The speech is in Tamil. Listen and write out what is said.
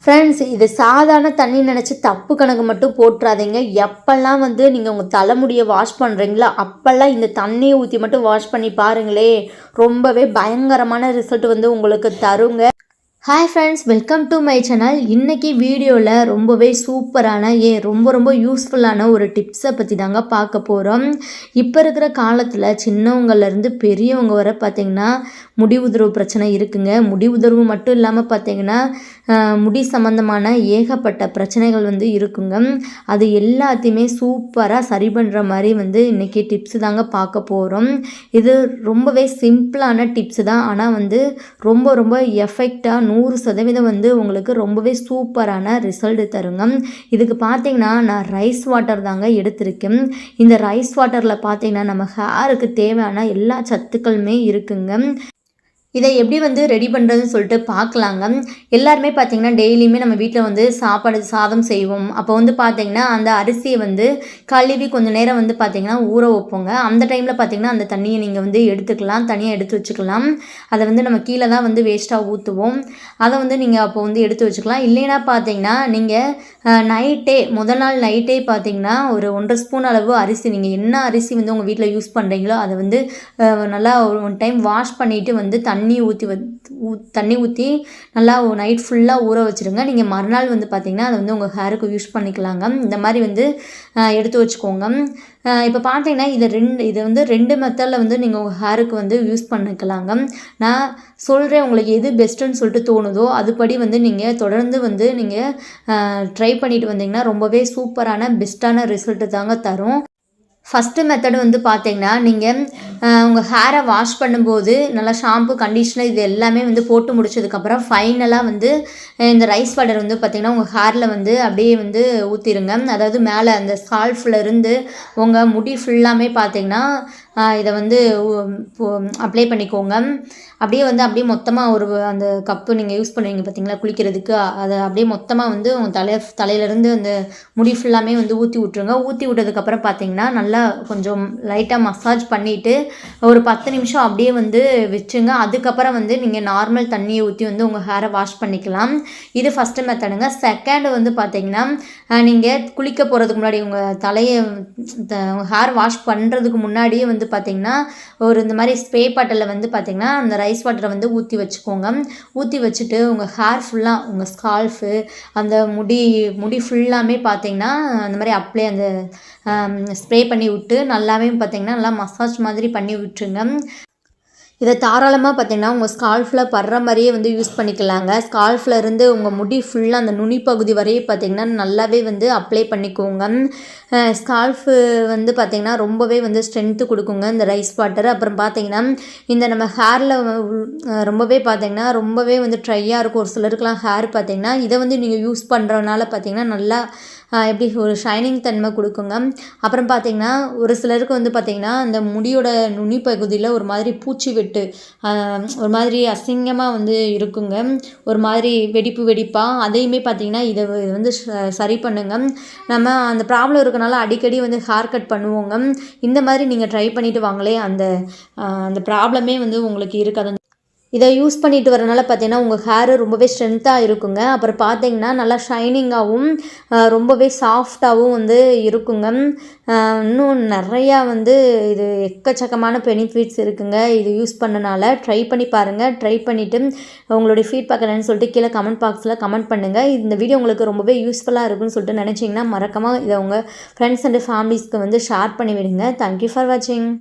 ஃப்ரெண்ட்ஸ், இது சாதாரண தண்ணி நினச்சி தப்பு கணக்கு மட்டும் போட்டுறாதீங்க. எப்போல்லாம் வந்து நீங்கள் உங்கள் தலைமுடியை வாஷ் பண்ணுறீங்களோ அப்போல்லாம் இந்த தண்ணியை ஊற்றி மட்டும் வாஷ் பண்ணி பாருங்களே, ரொம்பவே பயங்கரமான ரிசல்ட் வந்து உங்களுக்கு தருங்க. Hi friends, welcome to my channel. இன்றைக்கி வீடியோவில் ரொம்பவே சூப்பரான ரொம்ப யூஸ்ஃபுல்லான ஒரு டிப்ஸை பற்றி தாங்க பார்க்க போகிறோம். இப்போ இருக்கிற காலத்தில் சின்னவங்கலேருந்து பெரியவங்க வர பார்த்திங்கன்னா முடி உதிர்வு பிரச்சனை இருக்குங்க. முடி உதிர்வு மட்டும் இல்லாமல் பார்த்திங்கன்னா முடி சம்மந்தமான ஏகப்பட்ட பிரச்சனைகள் வந்து இருக்குங்க. அது எல்லாத்தையுமே சூப்பராக சரி பண்ணுற மாதிரி வந்து இன்றைக்கி டிப்ஸு தாங்க பார்க்க போகிறோம். இது ரொம்பவே சிம்பிளான டிப்ஸு தான், ஆனால் வந்து ரொம்ப எஃபெக்டாக 100% வந்து உங்களுக்கு ரொம்பவே சூப்பரான ரிசல்ட் தருங்க. இதுக்கு பார்த்தீங்கன்னா நான் ரைஸ் வாட்டர் தாங்க எடுத்திருக்கேன். இந்த ரைஸ் வாட்டரில் பார்த்தீங்கன்னா நம்ம ஹேருக்கு தேவையான எல்லா சத்துக்களுமே இருக்குங்க. இதை எப்படி வந்து ரெடி பண்ணுறதுன்னு சொல்லிட்டு பார்க்கலாங்க. எல்லாருமே பார்த்திங்கன்னா டெய்லியுமே நம்ம வீட்டில் வந்து சாதம் செய்வோம். அப்போ வந்து பார்த்திங்கன்னா அந்த அரிசியை வந்து கழுவி கொஞ்சம் நேரம் வந்து பார்த்திங்கன்னா ஊற வைப்போங்க. அந்த டைமில் பார்த்திங்கன்னா அந்த தண்ணியை நீங்கள் வந்து எடுத்துக்கலாம், தனியாக எடுத்து வச்சுக்கலாம். அதை வந்து நம்ம கீழே தான் வந்து வேஸ்ட்டாக ஊற்றுவோம். அதை வந்து நீங்கள் அப்போ வந்து எடுத்து வச்சுக்கலாம். இல்லைன்னா பார்த்திங்கன்னா நீங்கள் முதல் நாள் நைட்டே பார்த்திங்கன்னா ஒரு 1.5 ஸ்பூன் அளவு அரிசி, நீங்கள் என்ன அரிசி வந்து உங்கள் வீட்டில் யூஸ் பண்ணுறீங்களோ அதை வந்து நல்லா ஒரு டைம் வாஷ் பண்ணிவிட்டு வந்து தண்ணி ஊற்றி நல்லா நைட் ஃபுல்லாக ஊற வச்சுருங்க. நீங்கள் மறுநாள் வந்து பார்த்திங்கன்னா அதை வந்து உங்கள் ஹேருக்கு யூஸ் பண்ணிக்கலாங்க. இந்த மாதிரி வந்து எடுத்து வச்சுக்கோங்க. இப்போ பார்த்தீங்கன்னா இது வந்து 2 மெத்தடில் வந்து நீங்கள் உங்கள் ஹேருக்கு வந்து யூஸ் பண்ணிக்கலாங்க. நான் சொல்கிறேன், உங்களுக்கு எது பெஸ்ட்டுன்னு சொல்லிட்டு தோணுதோ அதுபடி வந்து நீங்கள் தொடர்ந்து வந்து நீங்கள் ட்ரை பண்ணிட்டு வந்தீங்கன்னா ரொம்பவே சூப்பரான பெஸ்ட்டான ரிசல்ட்டு தாங்க தரும். ஃபஸ்ட்டு மெத்தடு வந்து பார்த்திங்கன்னா நீங்கள் உங்கள் ஹேரை வாஷ் பண்ணும்போது நல்லா ஷாம்பு, கண்டிஷ்னர் இது எல்லாமே வந்து போட்டு முடிச்சதுக்கப்புறம் ஃபைனலாக வந்து இந்த ரைஸ் வாட்டர் வந்து பார்த்திங்கன்னா உங்கள் ஹேரில் வந்து அப்படியே வந்து ஊற்றிடுங்க. அதாவது மேலே அந்த ஸ்கால்ஃபில் இருந்து உங்கள் முடி ஃபுல்லாமே பார்த்திங்கன்னா இதை வந்து அப்ளை பண்ணிக்கோங்க. அப்படியே மொத்தமாக அந்த கப்பு நீங்கள் யூஸ் பண்ணுவீங்க பார்த்திங்களா குளிக்கிறதுக்கு, அதை அப்படியே மொத்தமாக வந்து உங்கள் தலையிலேருந்து அந்த முடி ஃபுல்லாமே வந்து ஊற்றி விட்ருங்க. ஊற்றி விட்டதுக்கப்புறம் பார்த்திங்கன்னா நல்லா கொஞ்சம் லைட்டாக மசாஜ் பண்ணிவிட்டு ஒரு 10 நிமிஷம் அப்படியே வந்து வச்சுங்க. அதுக்கப்புறம் வந்து நீங்கள் நார்மல் தண்ணியை ஊற்றி வந்து உங்கள் ஹேரை வாஷ் பண்ணிக்கலாம். இது ஃபஸ்ட்டு மெத்தடுங்க. செகண்டு வந்து பார்த்திங்கன்னா நீங்கள் குளிக்க போகிறதுக்கு முன்னாடி உங்கள் தலையை ஹேர் வாஷ் பண்ணுறதுக்கு முன்னாடியே வந்து பார்த்திங்கன்னா இந்த மாதிரி ஸ்ப்ரே பாட்டிலில் வந்து பார்த்திங்கன்னா அந்த ரைஸ் வாட்டரை வந்து ஊற்றி வச்சுக்கோங்க. ஊற்றி வச்சுட்டு உங்கள் ஹேர் ஃபுல்லாக உங்கள் ஸ்கால்ஃபு அந்த முடி ஃபுல்லாமே பார்த்திங்கன்னா அந்த மாதிரி அந்த ஸ்ப்ரே பண்ணி விட்டு நல்லாவே பார்த்திங்கன்னா நல்லா மசாஜ் மாதிரி பண்ணி விட்டுருங்க. இதை தாராளமாக பார்த்திங்கன்னா உங்கள் ஸ்கால்ஃபில் படுற மாதிரியே வந்து யூஸ் பண்ணிக்கலாங்க. ஸ்கால்ஃபில் இருந்து உங்கள் முடி ஃபுல்லாக அந்த நுனி பகுதி வரையே பார்த்திங்கன்னா நல்லாவே வந்து அப்ளை பண்ணிக்கோங்க. ஸ்கால்ஃபு வந்து பார்த்திங்கன்னா ரொம்பவே வந்து ஸ்ட்ரென்த்து கொடுக்குங்க இந்த ரைஸ் வாட்டர். அப்புறம் பார்த்திங்கன்னா இந்த நம்ம ஹேரில் ரொம்பவே வந்து ட்ரையாக இருக்கும். ஒரு சிலருக்குலாம் ஹேர் பார்த்திங்கன்னா இதை வந்து நீங்கள் யூஸ் பண்ணுறதுனால பார்த்திங்கன்னா நல்லா எப்படி ஒரு ஷைனிங் தன்மை கொடுக்குங்க. அப்புறம் பார்த்திங்கன்னா ஒரு சிலருக்கு வந்து பார்த்திங்கன்னா அந்த முடியோட நுனி பகுதியில் ஒரு மாதிரி பூச்சி வெட்டு ஒரு மாதிரி அசிங்கமாக வந்து இருக்குங்க. ஒரு மாதிரி வெடிப்பாக அதையுமே பார்த்திங்கன்னா இதை வந்து சரி பண்ணுங்க. நம்ம அந்த ப்ராப்ளம் இருக்கனால அடிக்கடி வந்து ஹேர் கட் பண்ணுவோங்க. இந்த மாதிரி நீங்கள் ட்ரை பண்ணிவிட்டு வாங்களே, அந்த ப்ராப்ளமே வந்து உங்களுக்கு இருக்காது. இதை யூஸ் பண்ணிட்டு வரனால பார்த்திங்கன்னா உங்கள் ஹேரு ரொம்பவே ஸ்ட்ரென்த்தாக இருக்குங்க. அப்புறம் பார்த்திங்கன்னா நல்லா ஷைனிங்காகவும் ரொம்பவே சாஃப்டாகவும் வந்து இருக்குங்க. இன்னும் நிறையா வந்து இது எக்கச்சக்கமான பெனிஃபிட்ஸ் இருக்குங்க. இது யூஸ் பண்ணனால ட்ரை பண்ணி பாருங்கள். ட்ரை பண்ணிவிட்டு உங்களுடைய ஃபீட்பேக் என்னன்னு சொல்லிட்டு கீழே கமெண்ட் பாக்ஸில் கமெண்ட் பண்ணுங்கள். இந்த வீடியோ உங்களுக்கு ரொம்பவே யூஸ்ஃபுல்லாக இருக்குன்னு சொல்லிட்டு நினச்சிங்கன்னா மறக்காமல் இதை உங்கள் ஃப்ரெண்ட்ஸ் அண்ட் ஃபேமிலிஸ்க்கு வந்து ஷேர் பண்ணி விடுங்க. தேங்க்யூ ஃபார் வாட்சிங்.